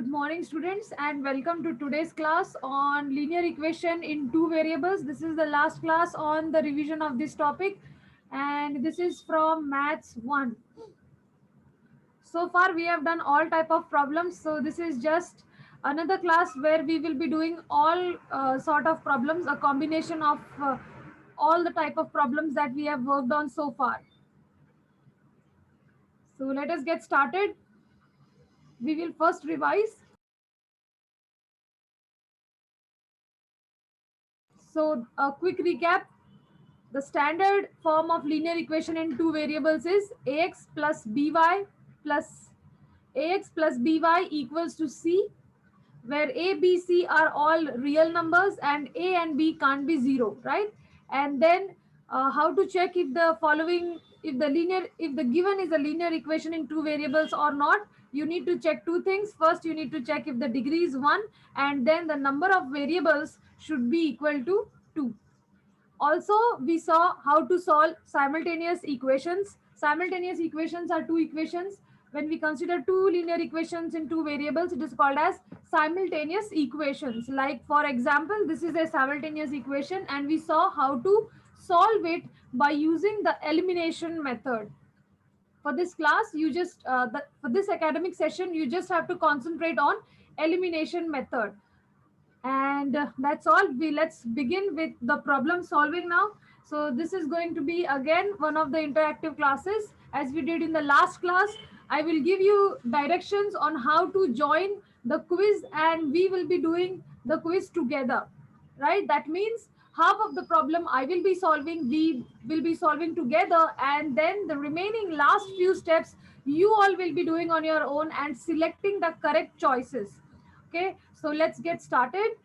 Good morning, students, and welcome to today's class on linear equation in two variables. This is the last class on the revision of this topic, and this is from Maths 1. So far, we have done all type of problems. So this is just another class where we will be doing all sort of problems, a combination of all the type of problems that we have worked on so far. So let us get started. We will first revise. So a quick recap. The standard form of linear equation in two variables is ax plus by plus by equals to c, where a, b, c are all real numbers and a and b can't be zero, right? And then how to check if the following, if the given is a linear equation in two variables or not. You need to check two things. First, you need to check if the degree is 1, and then the number of variables should be equal to 2. Also, we saw how to solve simultaneous equations. Simultaneous equations are two equations. When we consider two linear equations in two variables, it is called as simultaneous equations. Like, for example, this is a simultaneous equation, and we saw how to solve it by using the elimination method. For this class, for this academic session, you just have to concentrate on elimination method. And that's all. Let's begin with the problem solving now. So this is going to be again one of the interactive classes. As we did in the last class, I will give you directions on how to join the quiz, and we will be doing the quiz together, right? That means half of the problem I will be solving, we will be solving together, and then the remaining last few steps you all will be doing on your own and selecting the correct choices. Okay, so let's get started.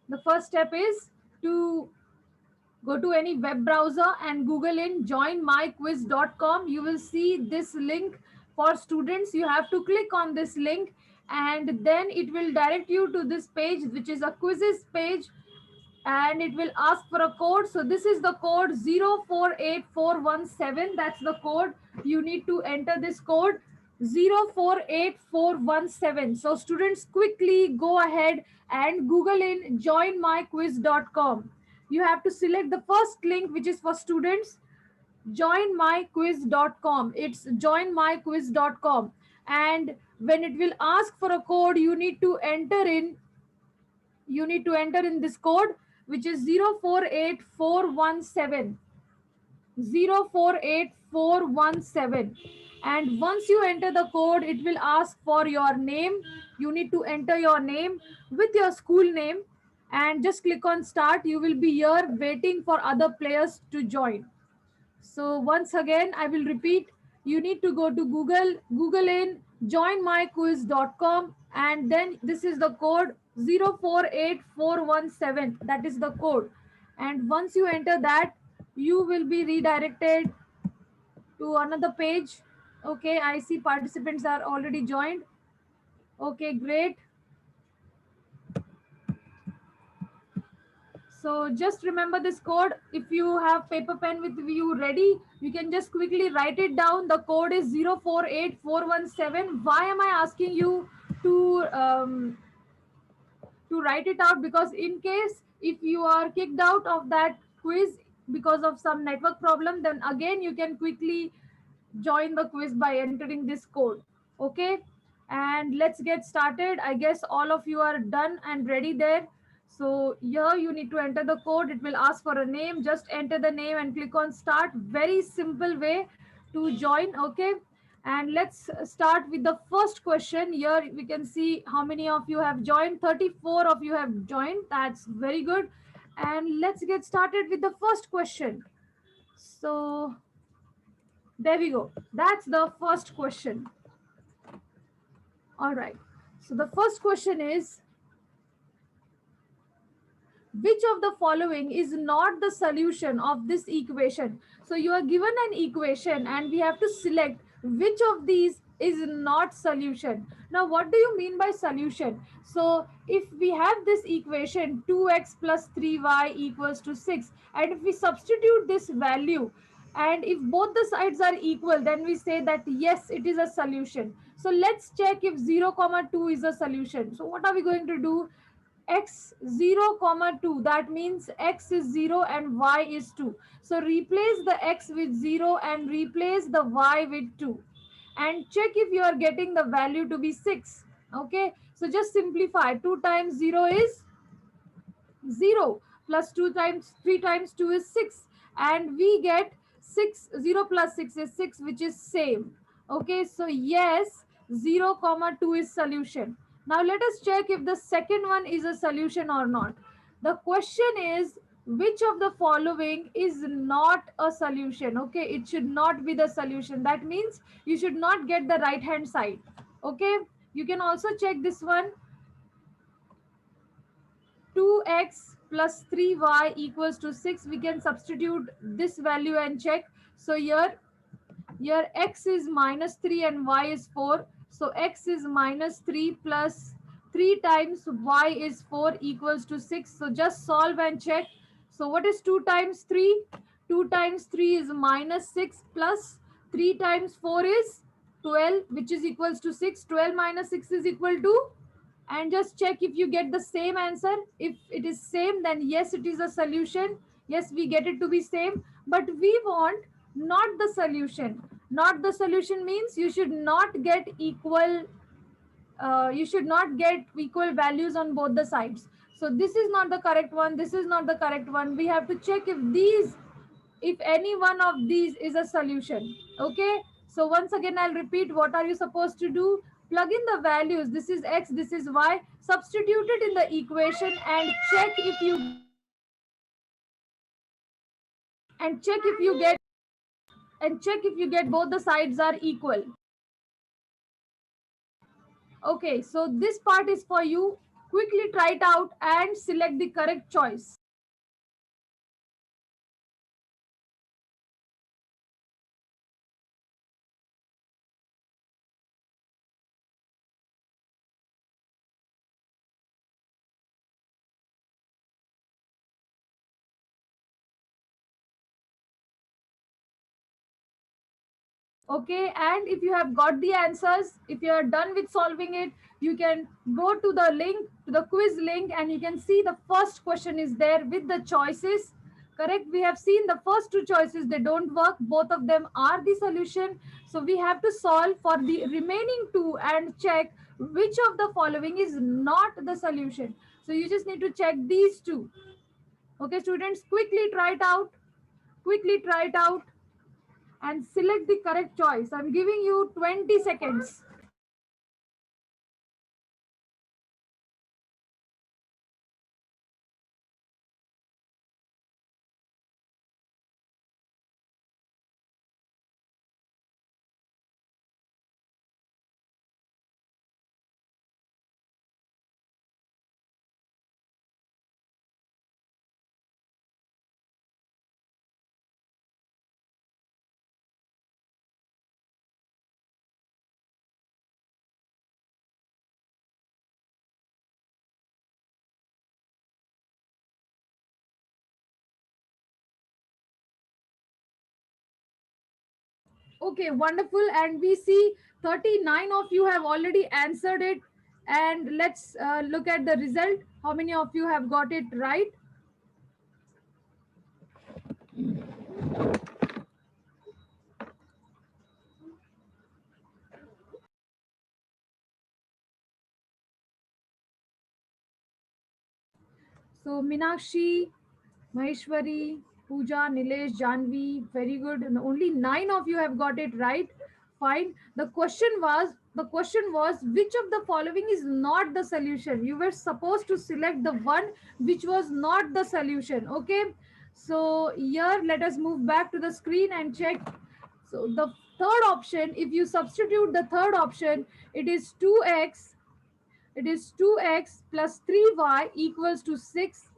The first step is to go to any web browser and Google in joinmyquiz.com. You will see this link for students. You have to click on this link, and then it will direct you to this page, which is a quizzes page, and it will ask for a code. So this is the code 048417. That's the code. You need to enter this code 048417. So students, quickly go ahead and Google in joinmyquiz.com. You have to select the first link, which is for students, joinmyquiz.com. It's joinmyquiz.com. And when it will ask for a code, you need to enter in this code, which is 048417. 048417. And once you enter the code, it will ask for your name. You need to enter your name with your school name, and just click on start. You will be here waiting for other players to join. So once again, I will repeat, you need to go to Google in joinmyquiz.com, and then this is the code 048417. That is the code. And once you enter that, you will be redirected to another page. Okay, I see participants are already joined. Okay, great. So just remember this code. If you have paper pen with you ready, you can just quickly write it down. The code is 048417. Why am I asking you to write it out? Because in case if you are kicked out of that quiz because of some network problem, then again you can quickly join the quiz by entering this code. Okay, and let's get started. I guess all of you are done and ready there. So here you need to enter the code. It will ask for a name. Just enter the name and click on start. Very simple way to join. Okay, and let's start with the first question. Here we can see how many of you have joined. 34 of you have joined. That's very good. And let's get started with the first question. So there we go. That's the first question. All right. So the first question is, which of the following is not the solution of this equation? So you are given an equation and we have to select which of these is not solution. Now what do you mean by solution? So if we have this equation 2x plus 3y equals to 6, and if we substitute this value, and if both the sides are equal, then we say that yes, it is a solution. So let's check if 0 comma 2 is a solution. So what are we going to do? X 0 comma 2, that means x is 0 and y is 2. So replace the x with 0 and replace the y with 2, and check if you are getting the value to be 6. Okay, so just simplify. 2 times 0 is 0, plus 2 times 3 times 2 is 6, and we get 6. 0 plus 6 is 6, which is same. Okay, so yes, 0 comma 2 is solution. Now let us check if the second one is a solution or not. The question is, which of the following is not a solution? Okay, it should not be the solution. That means you should not get the right hand side. Okay, you can also check this one. 2x plus 3y equals to 6. We can substitute this value and check. So here x is minus 3 and y is 4. So x is minus 3 plus 3 times y is 4 equals to 6. So just solve and check. So what is 2 times 3? 2 times 3 is minus 6 plus 3 times 4 is 12, which is equals to 6. 12 minus 6 is equal to, and just check if you get the same answer. If it is same, then yes, it is a solution. Yes, we get it to be same, but we want not the solution. Not the solution means you should not get equal, you should not get equal values on both the sides. So this is not the correct one, this is not the correct one. We have to check if these, if any one of these is a solution. Okay, so once again I'll repeat, what are you supposed to do? Plug in the values. This is x, this is y, substitute it in the equation, and check if you and check if you get and check if you get both the sides are equal. Okay, so this part is for you. Quickly try it out and select the correct choice. Okay, and if you have got the answers, if you are done with solving it, you can go to the link, to the quiz link, and you can see the first question is there with the choices. Correct, we have seen the first two choices, they don't work, both of them are the solution. So we have to solve for the remaining two and check which of the following is not the solution. So you just need to check these two. Okay students, quickly try it out, quickly try it out and select the correct choice. I'm giving you 20 seconds. Okay, wonderful. And we see 39 of you have already answered it. And let's look at the result. How many of you have got it right? So Minakshi, Maheshwari, Pooja, Nilesh, Janvi, very good. And only 9 of you have got it right. Fine. The question was which of the following is not the solution? You were supposed to select the one which was not the solution. Okay. So here let us move back to the screen and check. So the third option, if you substitute the third option, it is 2x. It is 2x plus 3y equals to 6,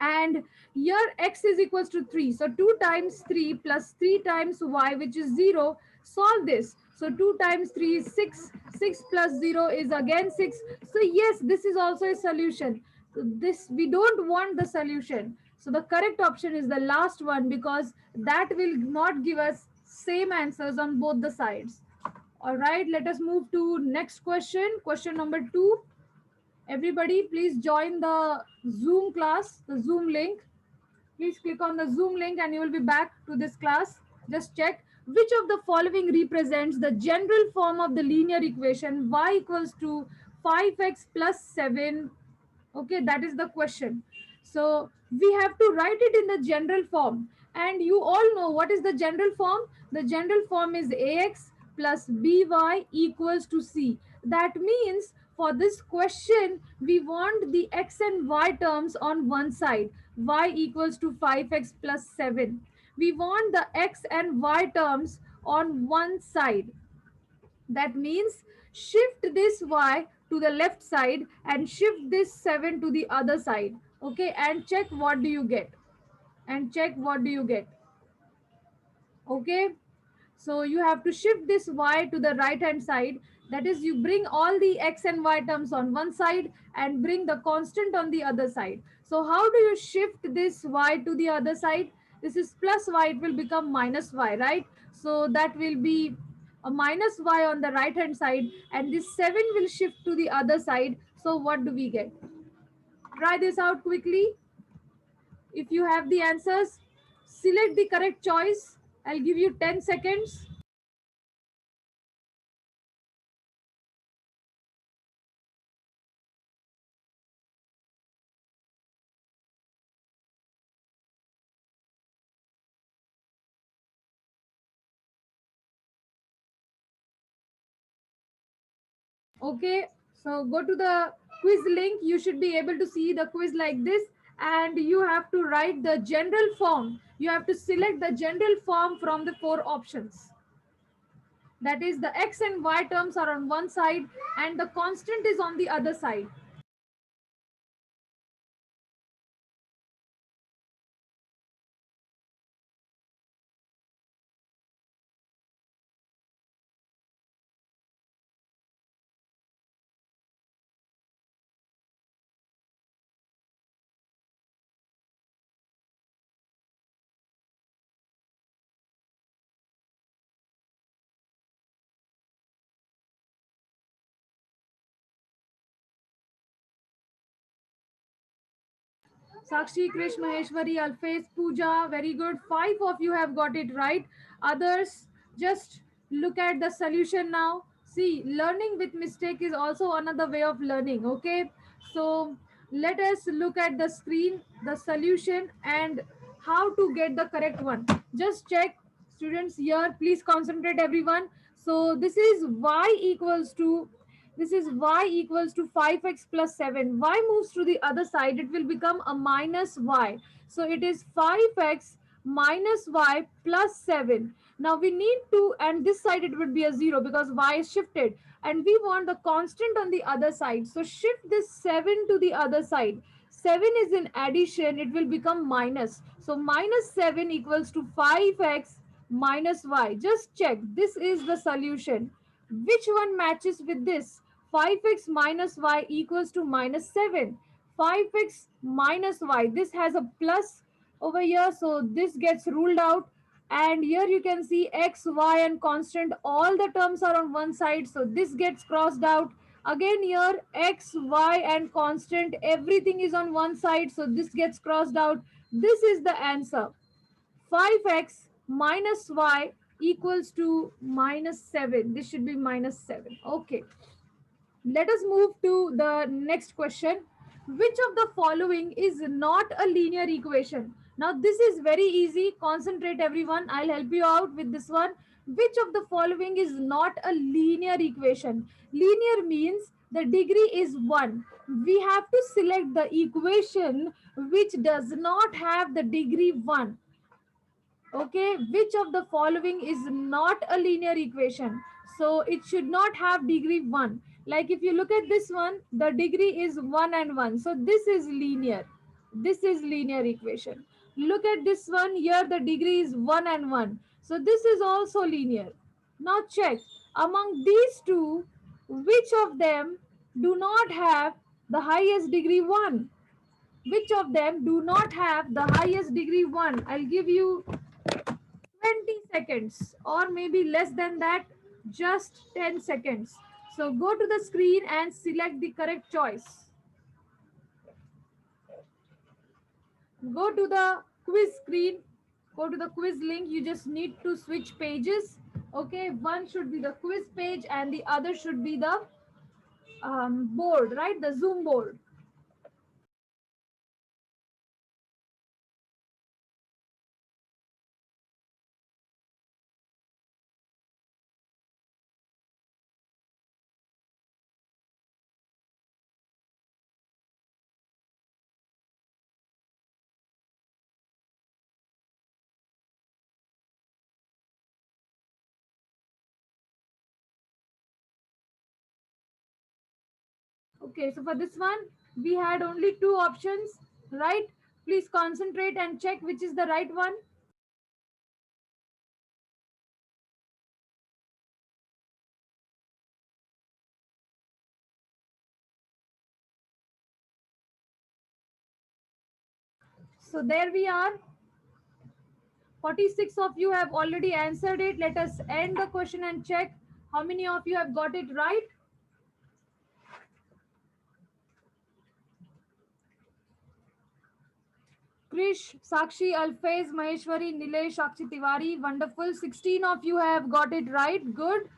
and here x is equals to 3. So 2 times 3 plus 3 times y, which is 0. Solve this. So 2 times 3 is 6. 6 plus 0 is again 6. So yes, this is also a solution. So this, we don't want the solution. So the correct option is the last one, because that will not give us same answers on both the sides. All right, let us move to next question. Question number 2. Everybody, please join the Zoom class, the Zoom link. Please click on the Zoom link and you will be back to this class. Just check which of the following represents the general form of the linear equation y equals to 5x plus 7. Okay, that is the question. So we have to write it in the general form. And you all know what is the general form. The general form is ax plus by equals to c. That means for this question, we want the x and y terms on one side. Y equals to 5x plus 7. We want the x and y terms on one side. That means shift this y to the left side and shift this 7 to the other side. Okay, and check what do you get. And check what do you get. Okay, so you have to shift this y to the right hand side. That is, you bring all the x and y terms on one side and bring the constant on the other side. So how do you shift this y to the other side? This is plus y, it will become minus y, right? So that will be a minus y on the right hand side, and this 7 will shift to the other side. So what do we get? Try this out quickly. If you have the answers, select the correct choice. I'll give you 10 seconds. Okay, so go to the quiz link. You should be able to see the quiz like this, and you have to write the general form. You have to select the general form from the 4 options. That is, the x and y terms are on one side and the constant is on the other side. Sakshi, Krish, Maheshwari, Alfez, Pooja, very good. 5 of you have got it right. Others, just look at the solution now. See, learning with mistake is also another way of learning. Okay, so let us look at the screen, the solution, and how to get the correct one. Just check, students here. Please concentrate, everyone. So this is y equals to 5x plus 7. Y moves to the other side. It will become a minus y. So it is 5x minus y plus 7. Now we need to, and this side it would be a 0 because y is shifted. And we want the constant on the other side. So shift this 7 to the other side. 7 is in addition. It will become minus. So minus 7 equals to 5x minus y. Just check. This is the solution. Which one matches with this? 5x minus y equals to minus 7. 5x minus y. This has a plus over here, so this gets ruled out. And here you can see x, y, and constant. All the terms are on one side, so this gets crossed out. Again here, x, y, and constant. Everything is on one side, so this gets crossed out. This is the answer. 5x minus y equals to minus 7. This should be minus 7. Okay. Let us move to the next question. Which of the following is not a linear equation? Now, this is very easy. Concentrate, everyone. I'll help you out with this one. Which of the following is not a linear equation? Linear means the degree is 1. We have to select the equation which does not have the degree 1. Okay, which of the following is not a linear equation? So it should not have degree 1. Like if you look at this one, the degree is 1 and 1. So this is linear. This is linear equation. Look at this one here, the degree is 1 and 1. So this is also linear. Now check. Among these two, which of them do not have the highest degree 1? Which of them do not have the highest degree 1? I'll give you 20 seconds or maybe less than that, just 10 seconds. So go to the screen and select the correct choice. Go to the quiz screen, go to the quiz link. You just need to switch pages. Okay, one should be the quiz page and the other should be the board, right? The Zoom board. Okay, so for this one, we had only two options, right? Please concentrate and check which is the right one. So there we are. 46 of you have already answered it. Let us end the question and check how many of you have got it right. Krish, Sakshi, Alfez, Maheshwari, Nilesh, Sakshi Tiwari. Wonderful. 16 of you have got it right. Good.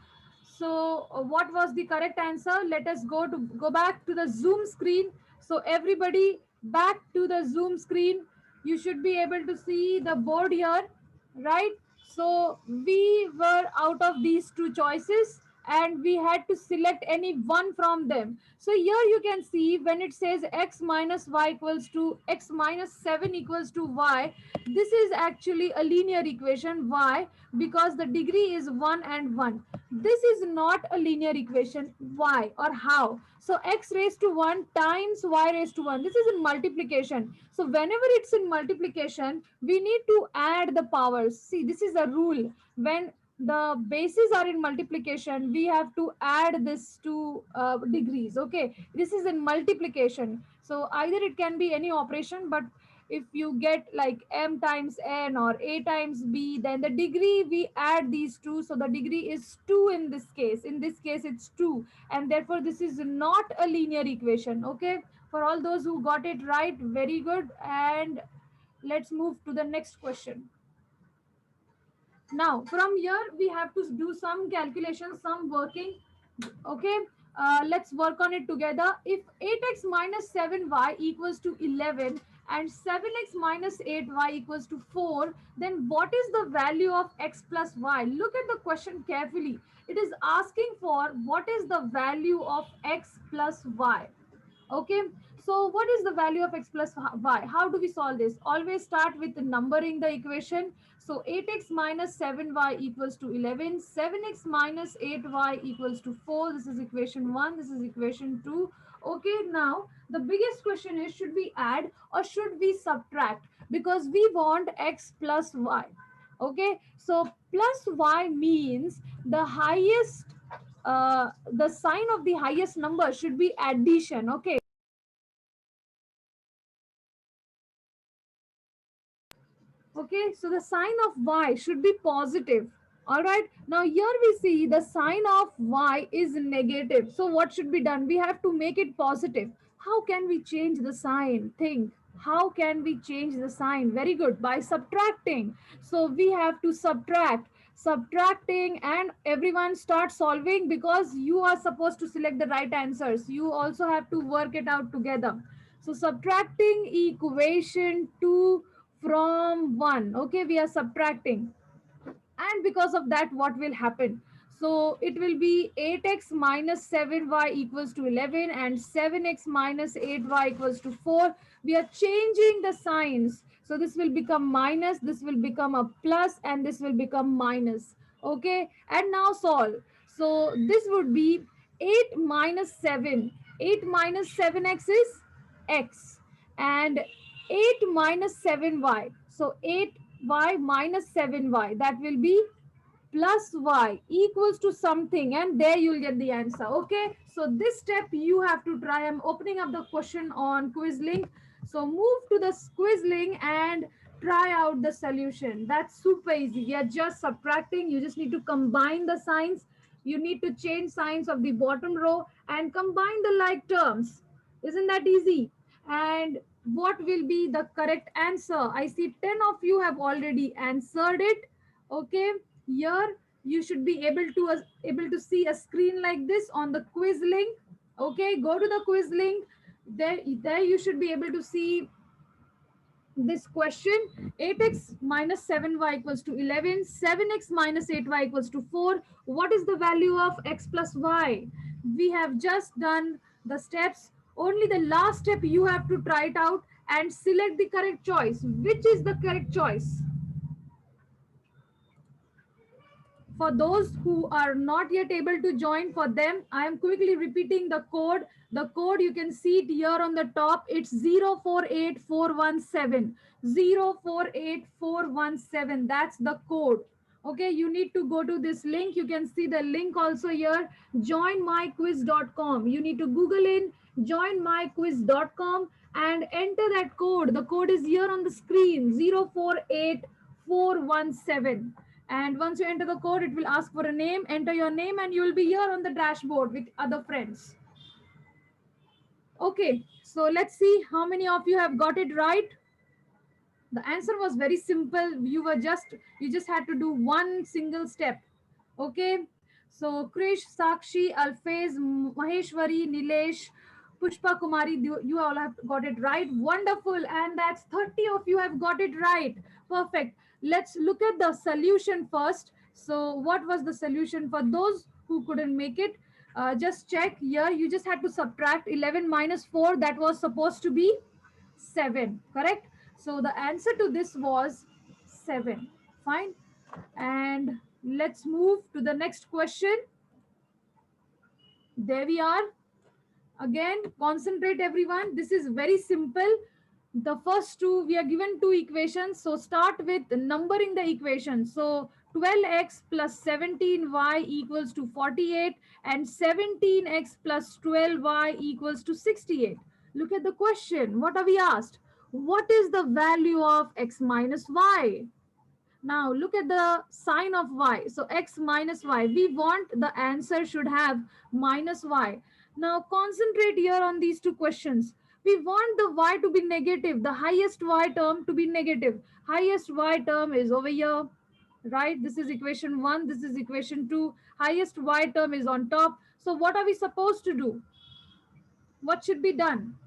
So what was the correct answer? Let us go back to the Zoom screen. So everybody back to the Zoom screen. You should be able to see the board here, right? So we were out of these two choices and we had to select any one from them. So here you can see when it says x minus y equals to x minus 7 equals to y, this is actually a linear equation. Why? Because the degree is 1 and 1. This is not a linear equation. Why or how? So x raised to 1 times y raised to 1. This is in multiplication. So whenever it's in multiplication, we need to add the powers. See, this is a rule. When the bases are in multiplication, we have to add this to degrees. Okay, this is in multiplication. So either it can be any operation, but if you get like m times n or a times b, then the degree we add these two, so the degree is 2 in this case. In this case it's 2, and therefore this is not a linear equation. Okay, for all those who got it right, very good. And let's move to the next question. Now from here we have to do some calculations, some working. Okay, let's work on it together. If 8x minus 7y equals to 11 and 7x minus 8y equals to 4, then what is the value of x plus y? Look at the question carefully. It is asking for what is the value of x plus y. Okay, so what is the value of x plus y? How do we solve this? Always start with numbering the equation. So 8x minus 7y equals to 11, 7x minus 8y equals to 4. This is equation 1, this is equation 2. Okay, now the biggest question is, should we add or should we subtract? Because we want x plus y. Okay, so plus y means the highest, the sign of the highest number should be addition. Okay. Okay, so the sign of y should be positive. All right, now here we see the sign of y is negative. So what should be done? We have to make it positive. How can we change the sign? Think. How can we change the sign? Very good. By subtracting. So we have to subtract. Subtracting, and everyone start solving because you are supposed to select the right answers. You also have to work it out together. So subtracting equation 2 from 1. Okay, we are subtracting, and because of that what will happen? So it will be 8x minus 7y equals to 11 and 7x minus 8y equals to 4. We are changing the signs, so this will become minus, this will become a plus, and this will become minus. Okay, and now solve. So this would be 8 minus 7. 8 minus 7x is x, and 8 minus 7y, so 8y minus 7y, that will be plus y equals to something, and there you'll get the answer. Okay, so this step you have to try. I'm opening up the question on Quizlink. So move to the Quizlink and try out the solution. That's super easy. We are just subtracting. You just need to combine the signs. You need to change signs of the bottom row and combine the like terms. Isn't that easy? And what will be the correct answer? I see 10 of you have already answered it. Okay, here you should be able to see a screen like this on the quiz link. Okay, go to the quiz link. There you should be able to see this question. 8x minus 7y equals to 11, 7x minus 8y equals to 4. What is the value of x plus y? We have just done the steps. Only the last step you have to try it out and select the correct choice. Which is the correct choice? For those who are not yet able to join, for them I am quickly repeating the code. The code, you can see it here on the top. It's 048417. 048417, that's the code. Okay, you need to go to this link. You can see the link also here, joinmyquiz.com. You need to google in joinmyquiz.com and enter that code. The code is here on the screen, 048417. And once you enter the code, it will ask for a name. Enter your name and you will be here on the dashboard with other friends. Okay, so let's see how many of you have got it right. The answer was very simple. You just had to do one single step. Okay, so Krish, Sakshi, Alfez, Maheshwari, Nilesh, Pushpa Kumari, you all have got it right. Wonderful. And that's 30 of you have got it right. Perfect. Let's look at the solution first. So what was the solution for those who couldn't make it? Just check here. You just had to subtract 11 minus 4. That was supposed to be 7, correct? So the answer to this was 7. Fine. And let's move to the next question. There we are. Again, concentrate everyone. This is very simple. The first two, we are given two equations. So start with numbering the equation. So 12x plus 17y equals to 48 and 17x plus 12y equals to 68. Look at the question. What are we asked? What is the value of x minus y? Now look at the sign of y. So x minus y. We want the answer should have minus y. Now concentrate here on these two questions. We want the y to be negative, the highest y term to be negative. Highest y term is over here, right? This is equation 1, this is equation 2. Highest y term is on top. So what are we supposed to do? What should be done?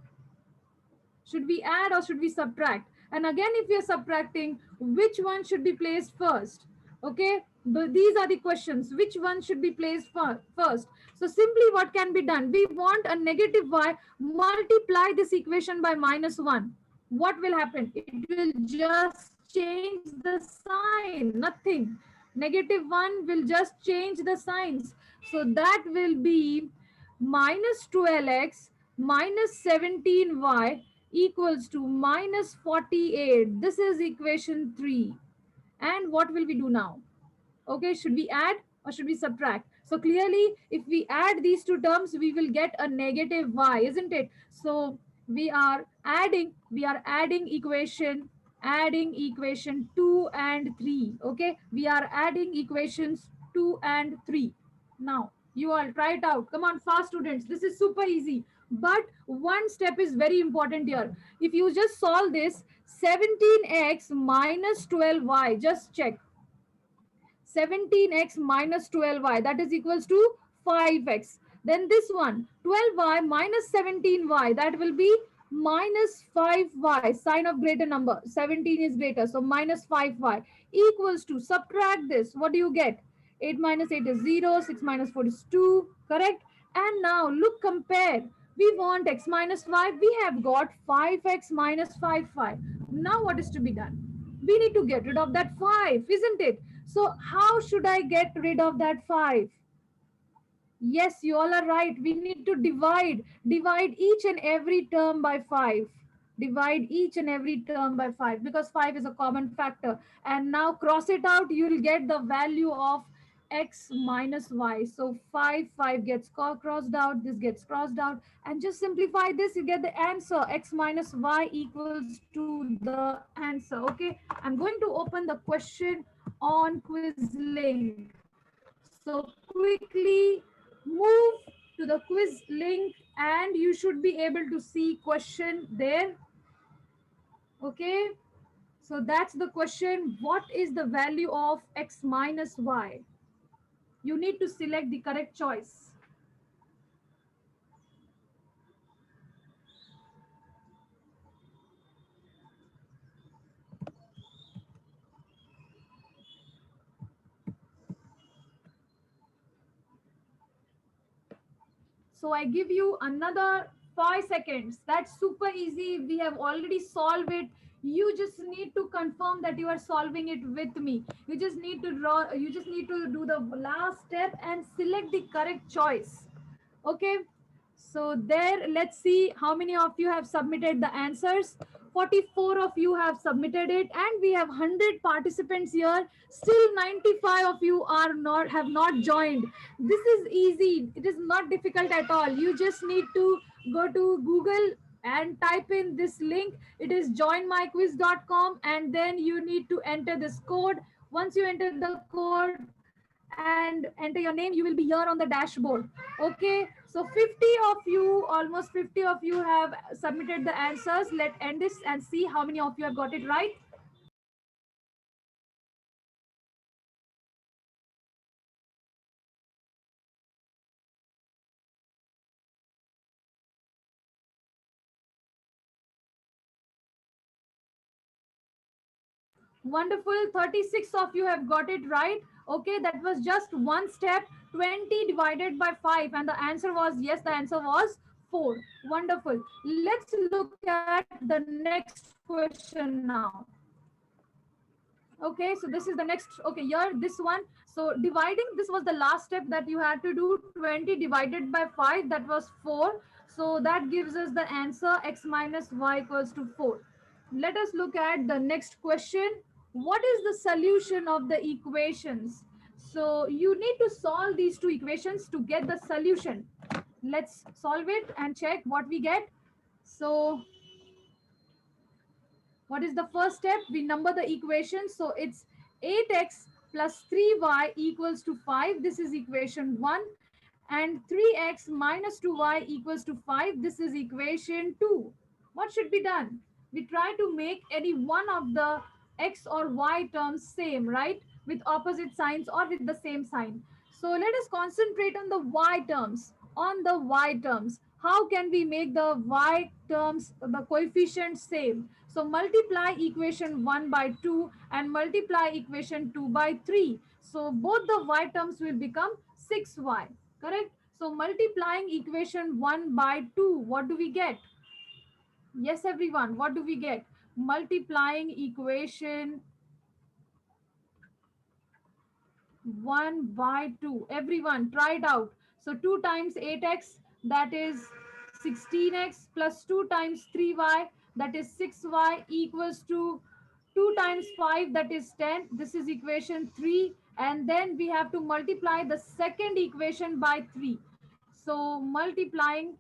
Should we add or should we subtract? And again, if we are subtracting, which one should be placed first? Okay, these are the questions. Which one should be placed first? So simply what can be done? We want a negative y, multiply this equation by minus 1. What will happen? It will just change the sign, nothing. Negative 1 will just change the signs. So that will be minus 12x minus 17y equals to minus 48. This is equation 3. And what will we do now? Okay, should we add or should we subtract? So clearly, if we add these two terms, we will get a negative y, isn't it? So we are adding equation 2 and 3. Okay, we are adding equations 2 and 3. Now you all try it out. Come on, fast students. This is super easy. But one step is very important here. If you just solve this, 17x minus 12y, just check. 17x minus 12y, that is equals to 5x. Then this one, 12y minus 17y, that will be minus 5y, sign of greater number. 17 is greater, so minus 5y equals to, subtract this. What do you get? 8 minus 8 is 0, 6 minus 4 is 2, correct? And now look, compare. We want x minus y. We have got 5x minus 5y. Now what is to be done? We need to get rid of that 5, isn't it? So how should I get rid of that 5? Yes, you all are right. We need to divide each and every term by 5. Divide each and every term by 5 because 5 is a common factor. And now cross it out, you will get the value of x minus y. So 5 gets crossed out, this gets crossed out, and just simplify this, you get the answer. X minus y equals to the answer. Okay, I'm going to open the question on Quizlink. So quickly move to the quiz link and you should be able to see question there. Okay, so that's the question. What is the value of x minus y? You need to select the correct choice. So I give you another 5 seconds. That's super easy. We have already solved it. You just need to confirm that you are solving it with me. You just need to draw, you just need to do the last step and select the correct choice. Okay. So there, let's see how many of you have submitted the answers. 44 of you have submitted it, and we have 100 participants here. Still 95 of you are not have not joined. This is easy. It is not difficult at all. You just need to go to Google and type in this link. It is joinmyquiz.com, and then you need to enter this code. Once you enter the code and enter your name, you will be here on the dashboard. Okay, so 50 of you, almost 50 of you have submitted the answers. Let's end this and see how many of you have got it right. Wonderful. 36 of you have got it right. Okay, that was just one step. 20 divided by 5. And the answer was yes, the answer was 4. Wonderful. Let's look at the next question now. Okay, so this is the next. Okay, here this one. So dividing, this was the last step that you had to do. 20 divided by 5, that was 4. So that gives us the answer x minus y equals to 4. Let us look at the next question. What is the solution of the equations? So you need to solve these two equations to get the solution. Let's solve it and check what we get. So what is the first step? We number the equation. So it's 8x plus 3y equals to 5. This is equation 1. And 3x minus 2y equals to 5. This is equation 2. What should be done? We try to make any one of the x or y terms same, right? With opposite signs or with the same sign. So let us concentrate on the y terms. On the y terms. How can we make the y terms, the coefficients same? So multiply equation 1 by 2 and multiply equation 2 by 3. So both the y terms will become 6y. Correct? So multiplying equation 1 by 2, what do we get? Yes, everyone, what do we get? Multiplying equation 1 by 2. Everyone, try it out. So 2 times 8x, that is 16x, plus 2 times 3y, that is 6y, equals to 2 times 5, that is 10. This is equation 3. And then we have to multiply the second equation by 3. So multiplying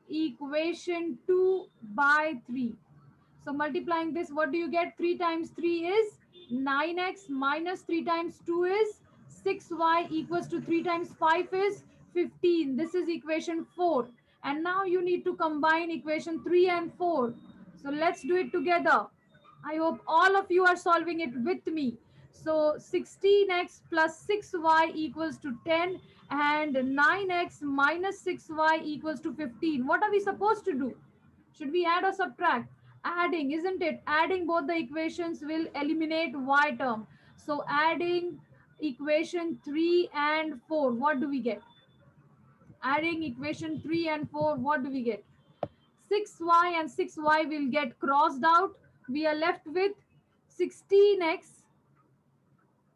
equation 2 by 3. So multiplying this, what do you get? 3 times 3 is 9x, minus 3 times 2 is 6y, equals to 3 times 5 is 15. This is equation 4. And now you need to combine equation 3 and 4. So let's do it together. I hope all of you are solving it with me. So 16x plus 6y equals to 10 and 9x minus 6y equals to 15. What are we supposed to do? Should we add or subtract? Adding, isn't it? Adding both the equations will eliminate y term. So adding equation 3 and 4, what do we get? Adding equation 3 and 4, what do we get? 6y and 6y will get crossed out. We are left with 16x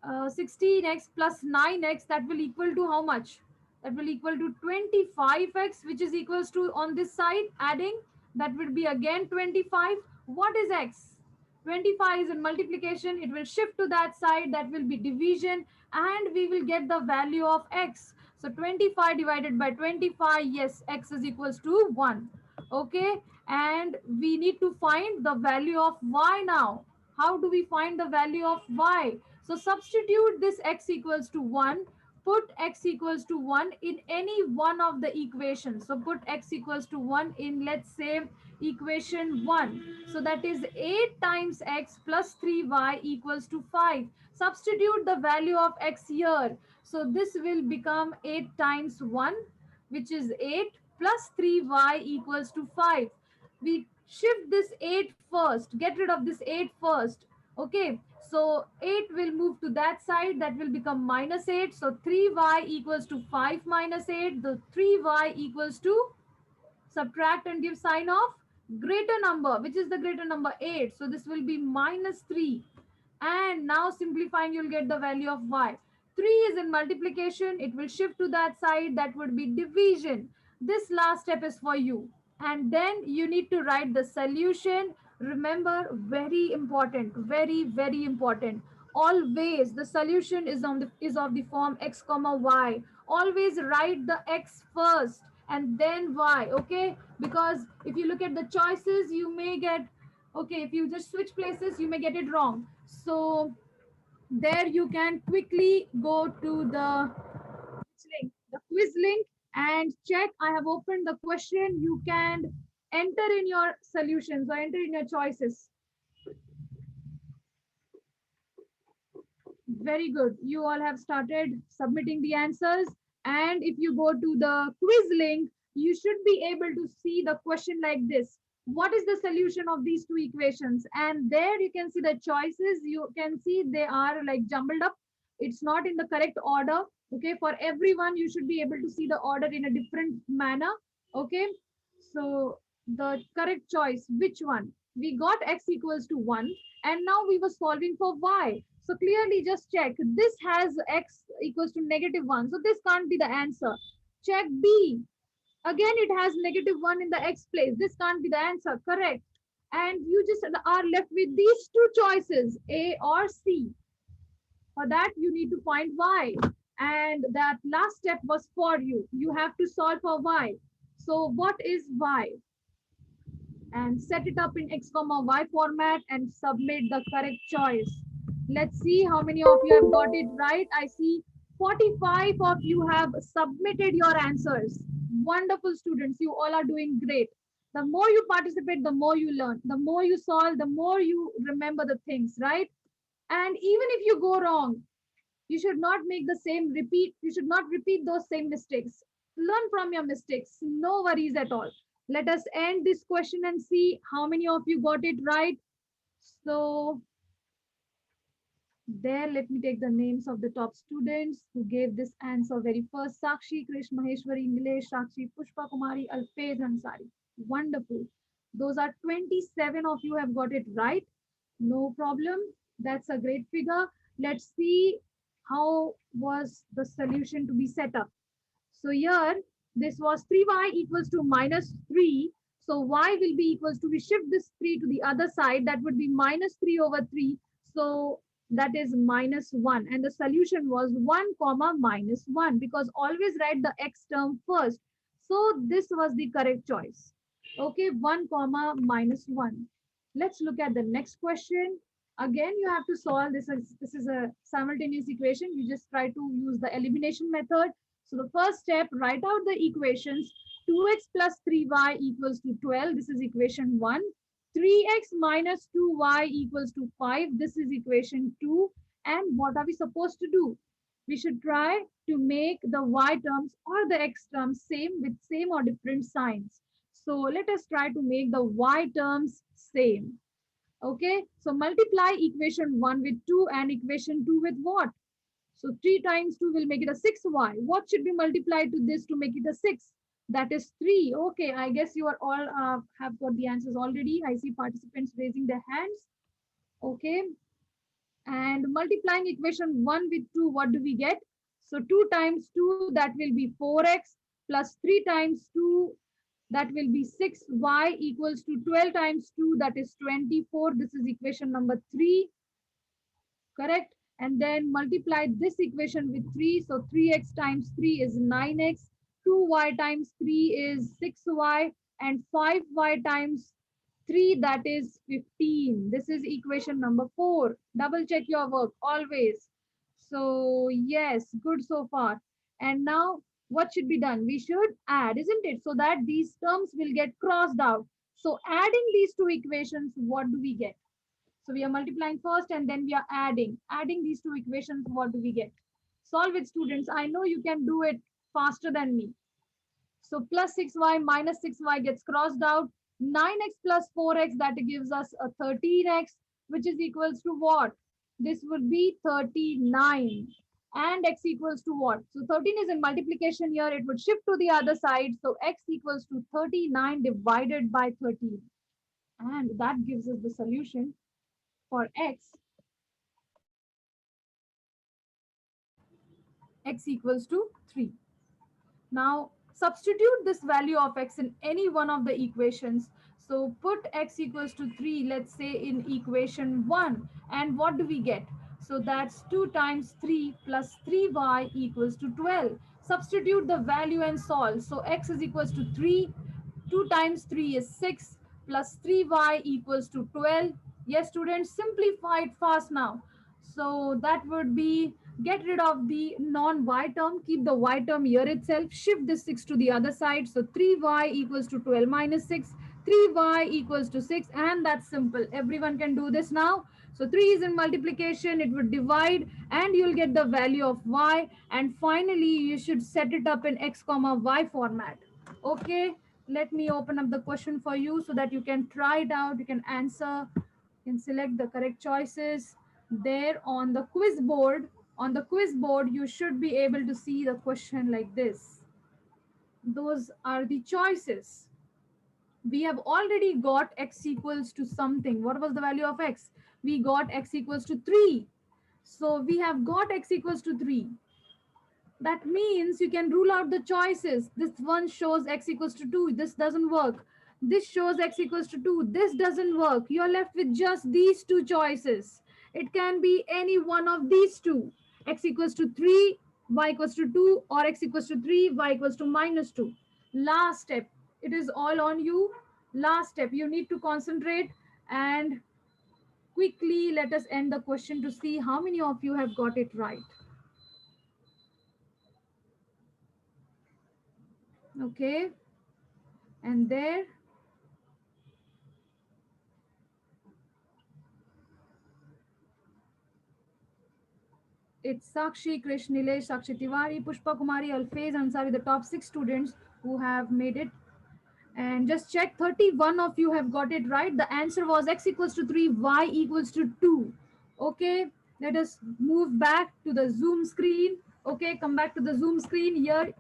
16x plus 9x, that will equal to how much? That will equal to 25x, which is equals to, on this side adding, that will be again 25. What is x? 25 is in multiplication, it will shift to that side, that will be division, and we will get the value of x. So 25 divided by 25, yes, x is equals to 1. Okay, and we need to find the value of y now. How do we find the value of y? So substitute this x equals to 1, put x equals to 1 in any one of the equations. So put x equals to 1 in, let's say, equation 1. So that is 8 times x plus 3y equals to 5. Substitute the value of x here. So this will become 8 times 1, which is 8, plus 3y equals to 5. We shift this 8 first, get rid of this 8 first. Okay, so 8 will move to that side, that will become minus 8. So 3y equals to 5 minus 8. The 3y equals to, subtract and give sign of greater number. Which is the greater number? 8. So this will be minus 3. And now simplifying, you'll get the value of y. 3 is in multiplication, it will shift to that side, that would be division. This last step is for you. And then you need to write the solution. Remember, very important, very, very important. Always the solution is of the form x comma y. Always write the x first and then y. Okay, because if you look at the choices, you may get, okay, if you just switch places, you may get it wrong. So there you can quickly go to the link, the quiz link, and check. I have opened the question. You can enter in your solutions or enter in your choices. Very good. You all have started submitting the answers. And if you go to the quiz link, you should be able to see the question like this. What is the solution of these two equations? And there you can see the choices. You can see they are like jumbled up. It's not in the correct order. Okay, for everyone, you should be able to see the order in a different manner. Okay, so the correct choice, which one? We got x equals to 1, and now we were solving for y. So clearly just check. This has x equals to negative 1. So this can't be the answer. Check B. Again, it has negative 1 in the x place. This can't be the answer. Correct. And you just are left with these two choices, A or C. For that, you need to find y. And that last step was for you. You have to solve for y. So what is y? And set it up in x comma y format and submit the correct choice. Let's see how many of you have got it right. I see 45 of you have submitted your answers. Wonderful students, you all are doing great. The more you participate, the more you learn. The more you solve, the more you remember the things, right? And even if you go wrong, you should not make the same repeat. You should not repeat those same mistakes. Learn from your mistakes. No worries at all. Let us end this question and see how many of you got it right. So there, let me take the names of the top students who gave this answer very first. Sakshi, Krish, Maheshwari, Nilesh, Sakshi, Pushpa Kumari, Alfez Ansari. Wonderful. Those are 27 of you have got it right. No problem. That's a great figure. Let's see how was the solution to be set up. So here, this was 3y equals to minus 3. So y will be equals to, we shift this 3 to the other side. That would be minus 3 over 3. So that is minus 1. And the solution was 1 comma minus 1, because always write the x term first. So this was the correct choice. Okay, 1 comma minus 1. Let's look at the next question. Again, you have to solve this. This is a simultaneous equation. You just try to use the elimination method. So the first step, write out the equations. 2x plus 3y equals to 12. This is equation 1. 3x minus 2y equals to 5. This is equation 2. And what are we supposed to do? We should try to make the y terms or the x terms same with same or different signs. So let us try to make the y terms same. Okay, so multiply equation 1 with 2 and equation 2 with what? So 3 times 2 will make it a 6y. What should be multiplied to this to make it a 6? That is 3. Okay, I guess you are all have got the answers already. I see participants raising their hands. Okay, and multiplying equation 1 with 2, what do we get? So 2 times 2, that will be 4x, plus 3 times 2, That will be 6y equals to 12 times 2, that is 24. This is equation number 3, correct? And then multiply this equation with 3. So 3x times 3 is 9x, 2y times 3 is 6y, and 5y times 3, that is 15. This is equation number 4. Double check your work always. So yes, good so far. And now what should be done? We should add, isn't it? So that these terms will get crossed out. So adding these two equations, what do we get? So we are multiplying first and then we are adding. Adding these two equations, what do we get? Solve it, students. I know you can do it faster than me. So plus 6y minus 6y gets crossed out. 9x plus 4x, that gives us a 13x, which is equals to what? This would be 39. And x equals to what? So 13 is in multiplication here. It would shift to the other side. So x equals to 39 divided by 13. And that gives us the solution for x equals to 3. Now substitute this value of x in any one of the equations. So put x equals to 3, let's say in equation 1. And what do we get? So that's 2 times 3 plus 3y equals to 12. Substitute the value and solve. So x is equals to 3. 2 times 3 is 6 plus 3y equals to 12. Yes, students, simplify it fast now. So that would be, get rid of the non-y term, keep the y term here itself, shift this 6 to the other side. So 3y equals to 12 minus 6, 3y equals to 6, and that's simple. Everyone can do this now. So 3 is in multiplication, it would divide, and you'll get the value of y. And finally, you should set it up in x comma y format. Okay, let me open up the question for you so that you can try it out, you can answer, you can select the correct choices. There on the quiz board, you should be able to see the question like this. Those are the choices. We have already got x equals to something. What was the value of x? We got x equals to 3. So we have got x equals to 3. That means you can rule out the choices. This one shows x equals to 2. This doesn't work. This shows x equals to 2. This doesn't work. You're left with just these two choices. It can be any one of these two. X equals to 3, y equals to 2, or x equals to 3, y equals to minus 2. Last step. It is all on you. Last step. You need to concentrate and quickly let us end the question to see how many of you have got it right. Okay. And there, it's Sakshi, Krish, Nilesh, Sakshi Tiwari, Pushpa Kumari, Alfaiz Ansari, the top 6 students who have made it. And just check, 31 of you have got it right. The answer was x equals to 3, y equals to 2. Okay, let us move back to the Zoom screen. Okay, come back to the Zoom screen. Here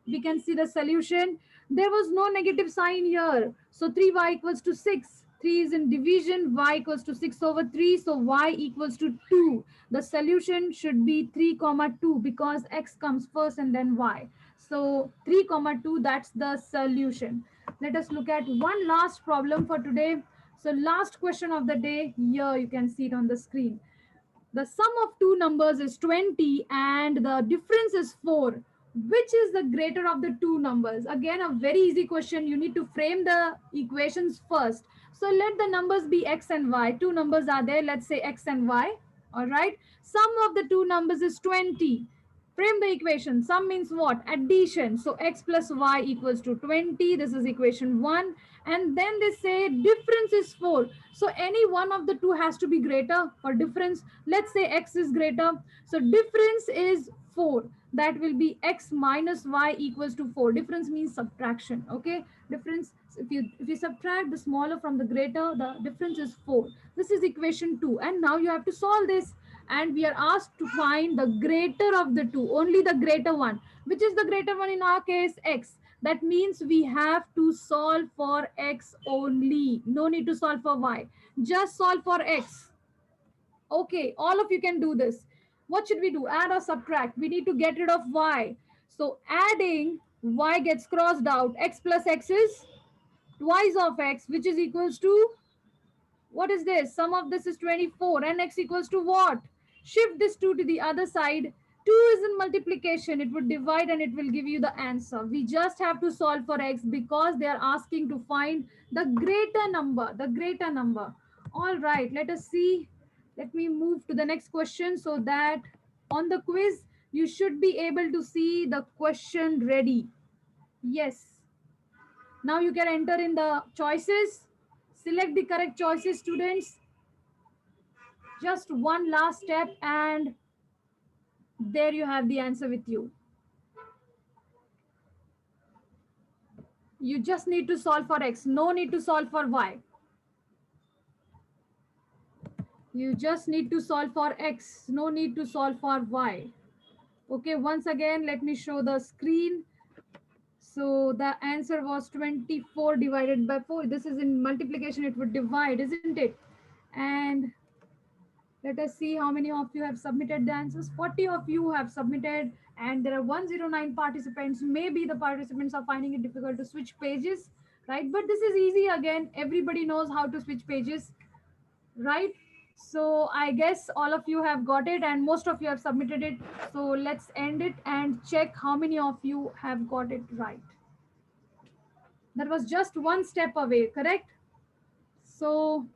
we can see the solution. There was no negative sign here. So 3y equals to 6. 3 is in division, y equals to 6 over 3. So y equals to 2. The solution should be 3 comma 2 because x comes first and then y. So 3 comma 2, that's the solution. Let us look at one last problem for today. So last question of the day, here you can see it on the screen. The sum of two numbers is 20 and the difference is 4. Which is the greater of the two numbers? Again, a very easy question. You need to frame the equations first. So let the numbers be x and y. Two numbers are there. Let's say x and y. All right. Sum of the two numbers is 20. Frame the equation. Sum means what? Addition. So x plus y equals to 20. This is equation 1. And then they say difference is 4. So any one of the two has to be greater for difference. Let's say x is greater. So difference is 4. That will be x minus y equals to 4. Difference means subtraction. Okay. Difference, if you subtract the smaller from the greater, the difference is 4. This is equation 2. And now you have to solve this. And we are asked to find the greater of the two, only the greater one. Which is the greater one in our case? X. That means we have to solve for x only. No need to solve for y. Just solve for x. Okay, all of you can do this. What should we do? Add or subtract? We need to get rid of y. So adding, y gets crossed out. X plus x is twice of x, which is equals to, what is this? Sum of this is 24 and x equals to what? Shift this 2 to the other side. 2 is in multiplication. It would divide and it will give you the answer. We just have to solve for x because they are asking to find the greater number. The greater number. All right, let us see. Let me move to the next question so that on the quiz, you should be able to see the question ready. Yes. Now you can enter in the choices. Select the correct choices, students. Just one last step and there you have the answer with you. You just need to solve for x, no need to solve for y. You just need to solve for x, no need to solve for y. Okay, once again, let me show the screen. So the answer was 24 divided by 4. This is in multiplication, it would divide, isn't it? And let us see how many of you have submitted the answers. 40 of you have submitted, and there are 109 participants. Maybe the participants are finding it difficult to switch pages, right? But this is easy again. Everybody knows how to switch pages, right? So I guess all of you have got it, and most of you have submitted it. So let's end it and check how many of you have got it right. That was just one step away, correct? So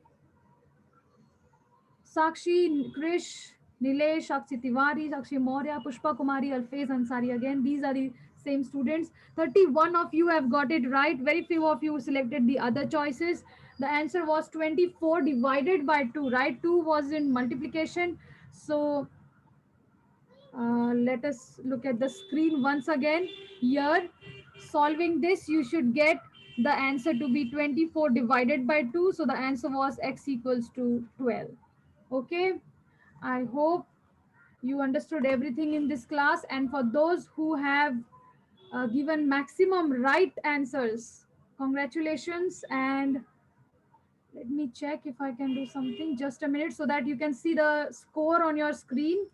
Sakshi, Krish, Nilesh, Sakshi Tiwari, Sakshi Maurya, Pushpa Kumari, Alfez Ansari. Again, these are the same students. 31 of you have got it right. Very few of you selected the other choices. The answer was 24 divided by 2, right? 2 was in multiplication. So let us look at the screen once again. Here, solving this, you should get the answer to be 24 divided by 2. So the answer was x equals to 12. Okay. I hope you understood everything in this class. And for those who have given maximum right answers, congratulations. And let me check if I can do something. Just a minute so that you can see the score on your screen.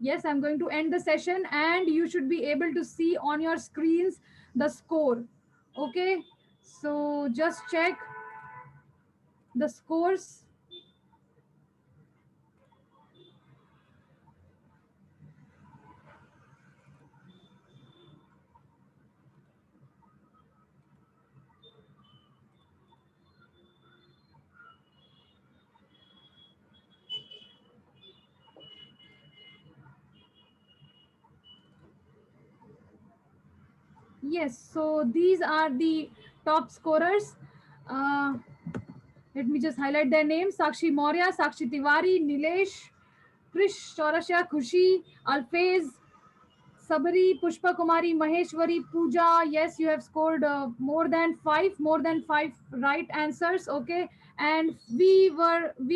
Yes, I'm going to end the session and you should be able to see on your screens the score. Okay, so just check the scores. Yes, so these are the top scorers. Uh, Let me just highlight their names: Sakshi Maurya, Sakshi Tiwari, Nilesh, Krish Chaurashya, Khushi, Alfez, Sabari, Pushpa Kumari, Maheshwari, Pooja. Yes, you have scored more than five right answers. Okay, and we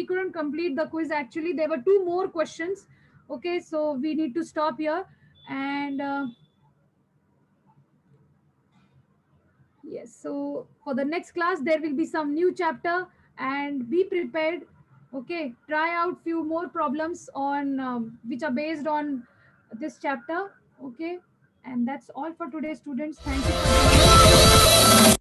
couldn't complete the quiz. Actually, there were two more questions. Okay, so we need to stop here and. Yes, so for the next class, there will be some new chapter and be prepared. Okay, try out few more problems on which are based on this chapter. Okay, and that's all for today, students. Thank you for joining.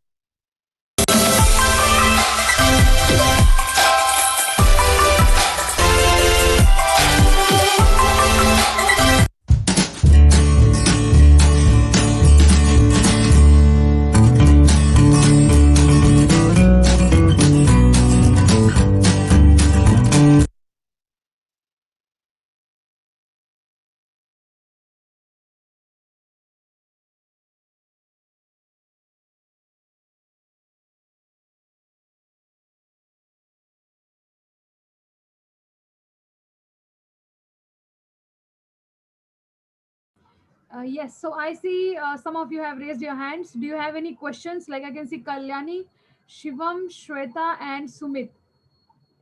Yes, so I see some of you have raised your hands. Do you have any questions? Like I can see Kalyani, Shivam, Shweta, and Sumit.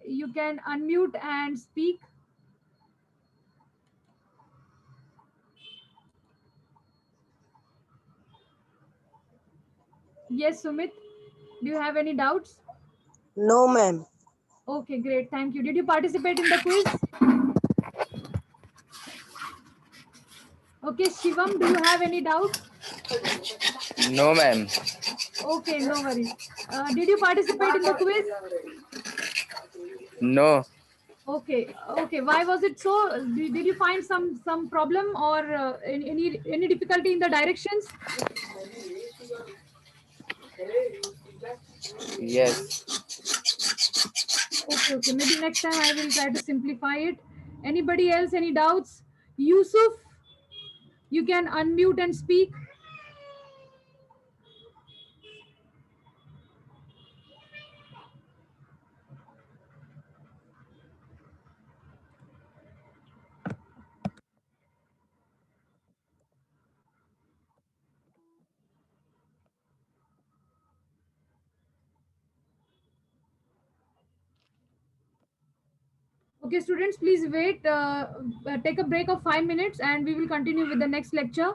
You can unmute and speak. Yes, Sumit. Do you have any doubts? No, ma'am. Okay, great. Thank you. Did you participate in the quiz? Okay, Shivam, do you have any doubts? No, ma'am. Okay, no worries. Did you participate in the quiz? No. Okay, okay. Why was it so? Did you find some problem or any difficulty in the directions? Yes. Okay, okay. Maybe next time I will try to simplify it. Anybody else? Any doubts? Yusuf, you can unmute and speak. Okay, students, please wait. Take a break of 5 minutes, and we will continue with the next lecture.